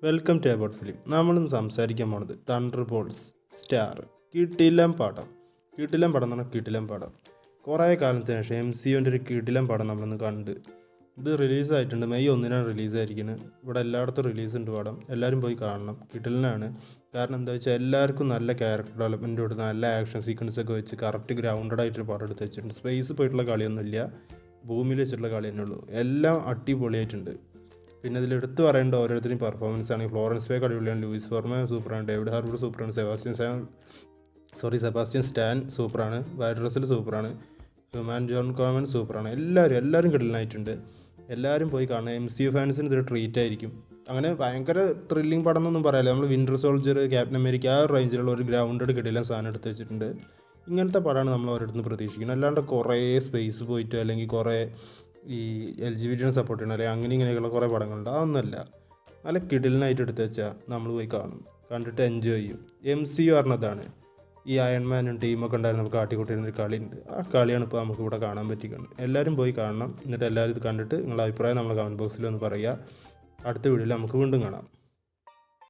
Welcome to about film. നമ്മളിന്ന് സംസാരിക്കാൻ പോണത് തണ്ടർ ബോൾട്സ് സ്റ്റാർ കിടിലം പടം. കിടിലം പടം എന്ന് പറഞ്ഞാൽ കിടിലം പടം. കുറേ കാലത്തിന് ശേഷം MCUവിൻ്റെ ഒരു കിടിലം പടം നമ്മളിന്ന് കണ്ട്. ഇത് റിലീസായിട്ടുണ്ട്, മെയ് 1 റിലീസായിരിക്കുന്നത്. ഇവിടെ എല്ലായിടത്തും റിലീസുണ്ട് പടം. എല്ലാവരും പോയി കാണണം. കിടിലനാണ്. കാരണം എന്താ വെച്ചാൽ എല്ലാവർക്കും നല്ല ക്യാരക്ടർ ഡെവലപ്മെൻറ്റ് കൊടുത്ത് നല്ല ആക്ഷൻ സീക്വൻസ് ഒക്കെ വെച്ച് കറക്റ്റ് ഗ്രൗണ്ടഡ് ആയിട്ടൊരു പടം എടുത്ത് വെച്ചിട്ടുണ്ട്. സ്പേസ് പോയിട്ടുള്ള കളിയൊന്നുമില്ല, ഭൂമിയിൽ വെച്ചിട്ടുള്ള കളി തന്നെ ഉള്ളൂ. എല്ലാം അടിപൊളിയായിട്ടുണ്ട്. പിന്നെ ഇതിൽ എടുത്ത് പറയേണ്ട ഓരോരുത്തരും പെർഫോമൻസ് ആണ്. ഫ്ലോറൻസ് പേക്ക് അടിപൊളിയാണ്, ലൂയിസ് ഫോർമ സൂപ്പറാണ്, ഡേവിഡ് ഹാർബർ സൂപ്പറാണ്, സെബാസ്റ്റ്യൻ സ്റ്റാൻ സൂപ്പറാണ്, വൈഡ് റസൽ സൂപ്പറാണ്, ഹ്യൂമാൻ ജോൺ കോമൻ സൂപ്പറാണ്. എല്ലാവരും കിടലനായിട്ടുണ്ട്. എല്ലാവരും പോയി കാണുക. MCU ഫാൻസിന് ഇതൊരു ട്രീറ്റ് ആയിരിക്കും. അങ്ങനെ ഭയങ്കര ത്രില്ലിംഗ് പടം എന്നൊന്നും പറയാനില്ല. നമ്മൾ വിൻ്റർ സോൾജർ, ക്യാപ്റ്റൻ അമേരിക്ക ആ റേഞ്ചിലുള്ള ഒരു ഗ്രൗണ്ടഡ് കിടിലൻ സാധനം എടുത്ത് വെച്ചിട്ടുണ്ട്. ഇങ്ങനത്തെ പടമാണ് നമ്മൾ ഓരോരുത്തരും പ്രതീക്ഷിക്കുന്നത്. അല്ലാണ്ട് കുറേ സ്പേസ് പോയിട്ട് അല്ലെങ്കിൽ കുറേ ഈ LGBT സപ്പോർട്ട് ചെയ്യണം അല്ലെങ്കിൽ ഇങ്ങനെയൊക്കെയുള്ള കുറേ പടങ്ങളുണ്ട്. അതൊന്നുമല്ല, നല്ല കിടിലനായിട്ട് എടുത്ത് വെച്ചാൽ നമ്മൾ പോയി കാണും, കണ്ടിട്ട് എൻജോയ് ചെയ്യും. MCU പറഞ്ഞതാണ്. ഈ അയൺമാനും ടീമൊക്കെ ഉണ്ടായിരുന്നു, നമുക്ക് കാട്ടിക്കൂട്ടിയിരുന്നൊരു കളിയുണ്ട്. ആ കളിയാണ് ഇപ്പോൾ നമുക്ക് ഇവിടെ കാണാൻ പറ്റിക്കുന്നത്. എല്ലാവരും പോയി കാണണം. എന്നിട്ട് എല്ലാവരും ഇത് കണ്ടിട്ട് നിങ്ങളുടെ അഭിപ്രായം നമ്മുടെ കമൻറ്റ് ബോക്സിൽ ഒന്ന് പറയുക. അടുത്ത വീഡിയോയിൽ നമുക്ക് വീണ്ടും കാണാം.